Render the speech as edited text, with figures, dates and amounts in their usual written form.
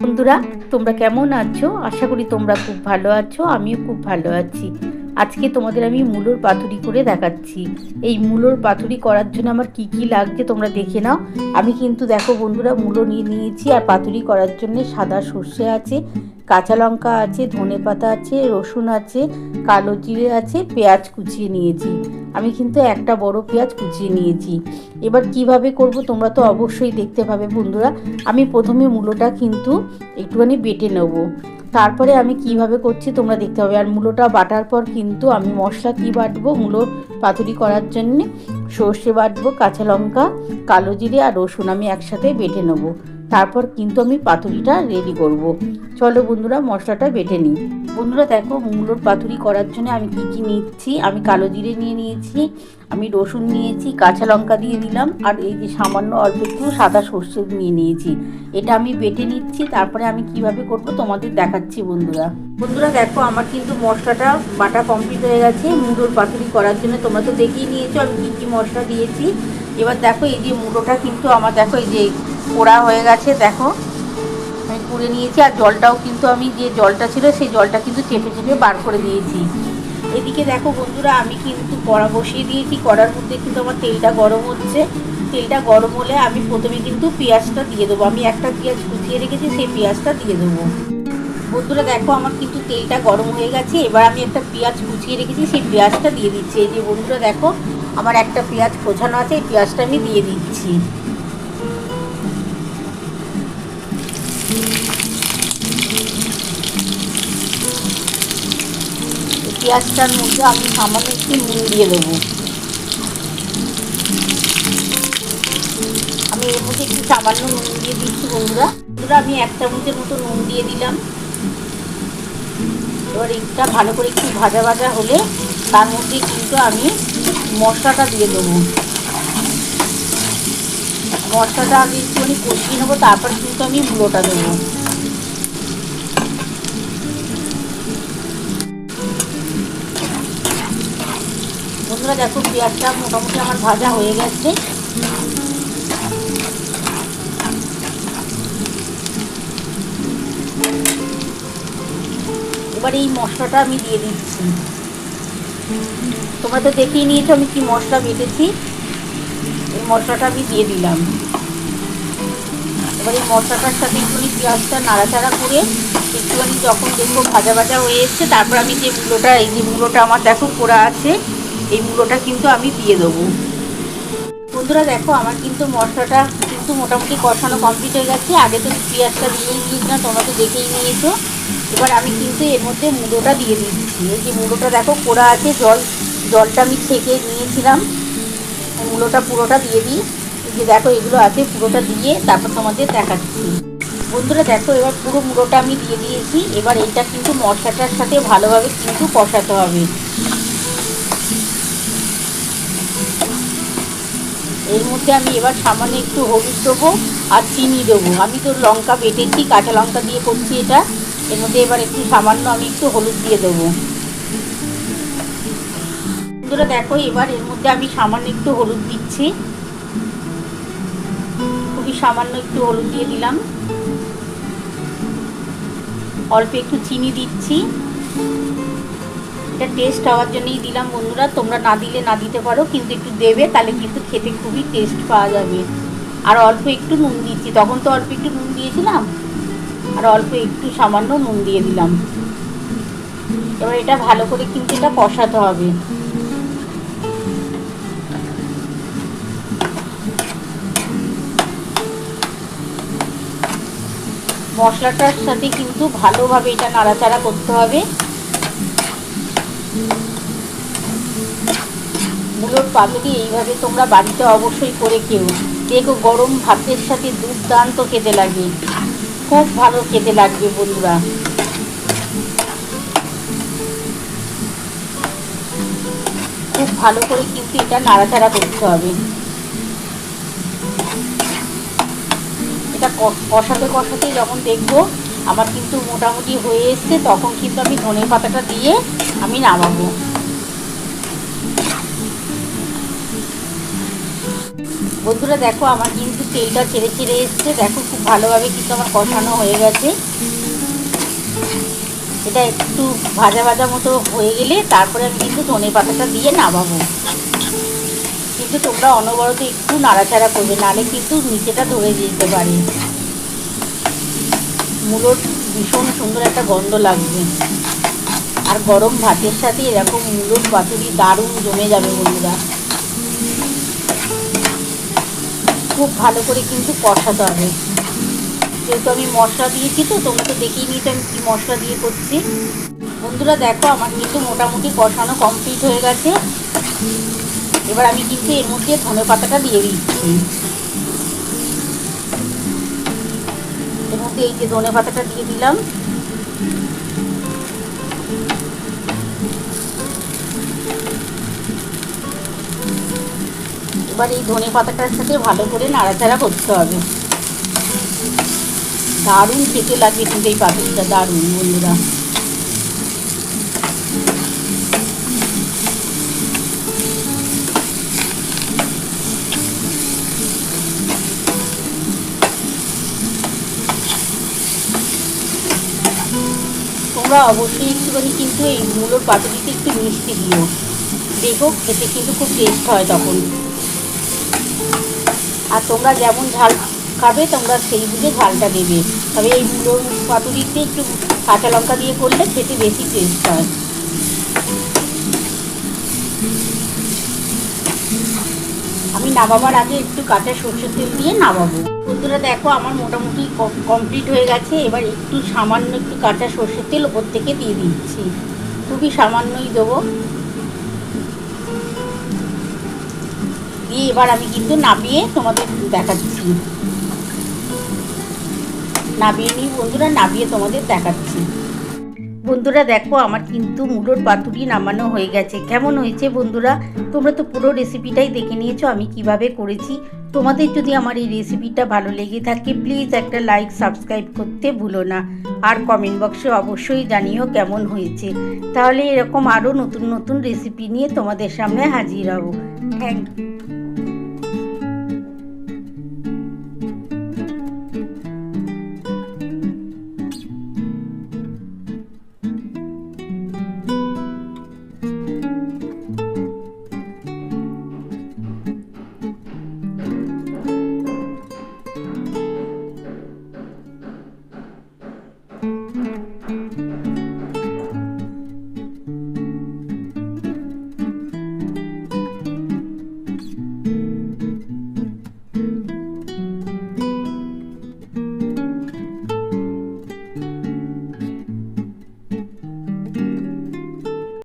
বন্ধুরা, তোমরা কেমন আছো? আশা করি তোমরা খুব ভালো আছো। আমিও খুব ভালো আছি। আজকে তোমাদের আমি মুলোর পাতুরি করে দেখাচ্ছি। এই মুলোর পাতুরি করার জন্য আমার কি কি লাগছে তোমরা দেখে নাও। আমি কিন্তু দেখো বন্ধুরা, মুলো নিয়ে নিয়েছি। আর পাতুরি করার জন্য সাদা সর্ষে আছে, কাঁচা লঙ্কা আছে, ধনেপাতা আছে, রসুন আছে, কালো জিরে আছে, পেঁয়াজ কুচিয়ে নিয়েছি। আমি কিন্তু একটা বড় পেঁয়াজ কুচিয়ে নিয়েছি। এবার কিভাবে করব তোমরা তো অবশ্যই দেখতে পাবে বন্ধুরা। আমি প্রথমে মুলোটা কিন্তু একটুখানি বেটে নেব, তারপরে আমি কিভাবে করছি তোমরা দেখতে হবে। আর মুলোটা বাটার পর কিন্তু আমি মশলা কি বাটবো, মুলোর পাতুরি করার জন্য সর্ষে বাটবো, কাঁচা লঙ্কা, কালো জিরে আর রসুন আমি একসাথে বেটে নেবো। তারপর কিন্তু আমি পাতুরিটা রেডি করব। চলো বন্ধুরা, মশলাটা বেটে নিই। বন্ধুরা দেখো, মুলোর পাতুরি করার জন্য আমি কি কি নিচ্ছি। আমি কালো জিরে নিয়ে নিয়েছি, আমি রসুন নিয়েছি, কাঁচা লঙ্কা দিয়ে দিলাম, আর এই যে সামান্য অল্প একটু সাদা সর্ষে নিয়ে নিয়েছি। এটা আমি বেটে নিচ্ছি, তারপরে আমি কিভাবে করব তোমাদের দেখাচ্ছি বন্ধুরা। বন্ধুরা দেখো, আমার কিন্তু মশলাটা বাটা কমপ্লিট হয়ে গেছে মুলোর পাতুরি করার জন্য। তোমরা তো দেখেই নিয়েছো আমি কী কী মশলা দিয়েছি। এবার দেখো, এই যে মুলোটা কিন্তু আমার দেখো এই যে পোড়া হয়ে গেছে। দেখো আমি পুড়ে নিয়েছি, আর জলটাও কিন্তু আমি যে জলটা ছিল সেই জলটা কিন্তু চেপে চেপে বার করে দিয়েছি। এদিকে দেখো বন্ধুরা, আমি কিন্তু কড়া বসিয়ে দিয়েছি। কড়ার মধ্যে কিন্তু আমার তেলটা গরম হচ্ছে। তেলটা গরম হলে আমি প্রথমে কিন্তু পেঁয়াজটা দিয়ে দেবো। আমি একটা পেঁয়াজ কুচিয়ে রেখেছি, সেই পেঁয়াজটা দিয়ে দেবো। বন্ধুরা দেখো, আমার কিন্তু তেলটা গরম হয়ে গেছে। এবার আমি একটা পেঁয়াজ কুচিয়ে রেখেছি, সেই পেঁয়াজটা দিয়ে দিচ্ছি। এই যে বন্ধুরা দেখো, আমার একটা পেঁয়াজ কোচানো আছে, এই পেঁয়াজটা আমি দিয়ে দিচ্ছি। পেঁয়াজটার মধ্যে আমি সামান্য একটু নুন দিয়ে দেবো। আমি এর মধ্যে একটু সামান্য নুন দিয়ে দিচ্ছি বন্ধুরা। আমি 1 চামচের মতো নুন দিয়ে দিলাম। এবার এটা ভালো করে একটু ভাজা ভাজা হলে তার মধ্যে কিন্তু আমি মশলাটা দিয়ে দেবো। মশলাটা আমি একটুখানি কষিয়ে নেবো, তারপর কিন্তু আমি মুলোটা দেবো। বন্ধুরা দেখো, পেঁয়াজটা মোটামুটি আমার ভাজা হয়ে গেছে। এবার এই মশলাটা আমি দিয়ে দিচ্ছি। তোমরা তো দেখেই নিয়েছো আমি কি মশলা বেটেছি। এই মশলাটা আমি দিয়ে দিলাম। এবার এই মশলাটার সাথে একটুখানি পেঁয়াজটা নাড়াচাড়া করে একটুখানি যখন দেখবো ভাজা ভাজা হয়ে এসছে, তারপর আমি যে মুলোটা, এই যে মুলোটা আমার দেখো পোড়া আছে, এই মুলোটা কিন্তু আমি দিয়ে দেবো। বন্ধুরা দেখো, আমার কিন্তু মশলাটা কিন্তু মোটামুটি কষানো কমপ্লিট হয়ে গেছে। আগে তো পেঁয়াজটা দিয়েই দিয়েছিলাম, তোমরা তো দেখেই নিয়েছো। এবার আমি কিন্তু এর মধ্যে মুলোটা দিয়ে দিচ্ছি। এই যে মুলোটা দেখো পোড়া আছে, জলটা আমি ছেঁকে নিয়েছিলাম। মুলোটা পুরোটা দিয়ে দিই। এই যে দেখো এগুলো আছে, পুরোটা দিয়ে তারপর তোমাদের দেখাচ্ছি। বন্ধুরা দেখো, এবার পুরো মুলোটা আমি দিয়ে দিয়েছি। এবার এটা কিন্তু মশলাটার সাথে ভালোভাবে কিন্তু কষাতে হবে। এর মধ্যে আমি এবার সামান্য একটু হলুদ দেবো আর চিনি দেবো। আমি তো লঙ্কা বেটেছি, কাঁচা লঙ্কা দিয়ে করছি এটা। এর মধ্যে এবার একটু সামান্য আমি একটু হলুদ দিয়ে দেবো। বন্ধুরা দেখো, এবার এর মধ্যে আমি সামান্য একটু হলুদ দিচ্ছি, খুবই সামান্য একটু হলুদ দিয়ে দিলাম। অল্প একটু চিনি দিচ্ছি, এটা টেস্ট হওয়ার জন্যই দিলাম বন্ধুরা। তোমরা না দিলে না দিতে পারো, কিন্তু একটু দেবে, তাহলে কিন্তু খেতে খুবই টেস্ট পাওয়া যাবে। আর অল্প একটু নুন দিচ্ছি, তখন তো অল্প একটু নুন দিয়েছিলাম, আর অল্প একটু সামান্য নুন দিয়ে দিলাম। এবার এটা ভালো করে কিন্তু এটা কষাতে হবে। মশলাটার সাথে কিন্তু ভালোভাবে এটা নাড়াচাড়া করতে হবে। মুলোর পাতুরি এইভাবে তোমরা বাড়িতে অবশ্যই করে খেও। দেখো, গরম ভাতের সাথে দুর্দান্ত খেতে লাগে, খুব ভালো খেতে লাগবে বন্ধুরা। খুব ভালো করে কিন্তু এটা নাড়াচাড়া করতে হবে। এটা কষাতে কষাতে যখন দেখবো আমার কিন্তু মোটামুটি হয়ে এসছে, তখন কিন্তু আমি ধনে পাতাটা দিয়ে আমি নামাবো। বন্ধুরা দেখো, আমার কিন্তু তেলটা ছেড়ে ছেড়ে এসছে। দেখো খুব ভালোভাবে কিন্তু আমার কষানো হয়ে গেছে। এটা একটু ভাজা ভাজা মতো হয়ে গেলে তারপরে আমি কিন্তু ধনে পাতাটা দিয়ে নামাবো। কিন্তু তোমরা অনবরত একটু নাড়াচাড়া করবে, নাহলে কিন্তু নিচেটা ধরে যেতে পারে। মুলোর ভীষণ সুন্দর একটা গন্ধ লাগবে, আর গরম ভাতের সাথে এরকম মুলোর পাতুরি দারুণ জমে যাবে বন্ধুরা। খুব ভালো করে কিন্তু কষাতে হবে, যেহেতু আমি মশলা দিয়েছি। তো তোমরা তো দেখেই নিয়েছো আমি কী মশলা দিয়ে করছি। বন্ধুরা দেখো আমার কিন্তু মোটামুটি কষানো কমপ্লিট হয়ে গেছে। এবার আমি কিন্তু এর মধ্যে ধনে পাতাটা দিয়ে দিচ্ছি। এর মধ্যে এই যে ধনে পাতাটা দিয়ে দিলাম। এবার এই ধনে পাতাটার সাথে ভালো করে নাড়াচাড়া করতে হবে। দারুণ খেতে লাগবে কিন্তু এই পাতুরিটা, দারুণ বন্ধুরা। তোমরা অবশ্যই একটুখানি কিন্তু এই মুলোর পাতুরিতে একটু মিষ্টি দিও, দেখো খেতে কিন্তু খুব টেস্ট হয় তখন। আর তোমরা যেমন ঝাল খাবে তোমরা সেই বুঝে ঝালটা দেবে। তবে এই মুলোর পাতুরিতে একটু কাঁচা লঙ্কা দিয়ে করলে খেতে বেশি টেস্ট হয়। আমি নামাবার আগে একটু কাঁচা সরষের তেল দিয়ে নামাবো। বন্ধুরা দেখো আমার মোটামুটি কমপ্লিট হয়ে গেছে। এবার একটু সামান্য একটু কাঁচা সরষের তেল ওপর থেকে দিয়ে দিচ্ছি, খুবই সামান্যই দেবো। দিয়ে এবার আমি কিন্তু নামিয়ে তোমাদের দেখাচ্ছি। নামিয়ে নিই বন্ধুরা, নামিয়ে তোমাদের দেখাচ্ছি। বন্ধুরা দেখো আমার কিন্তু মুলোর পাতুরি নামানো হয়ে গেছে। কেমন হয়েছে বন্ধুরা? তোমরা তো পুরো রেসিপিটাই দেখে নিয়েছো আমি কিভাবে করেছি। তোমাদের যদি আমার এই রেসিপিটা ভালো লেগে থাকে প্লিজ একটা লাইক সাবস্ক্রাইব করতে ভুলো না, আর কমেন্ট বক্সে অবশ্যই জানিও কেমন হয়েছে। তাহলে এরকম আরও নতুন নতুন রেসিপি নিয়ে তোমাদের সামনে হাজির হব। Thank you.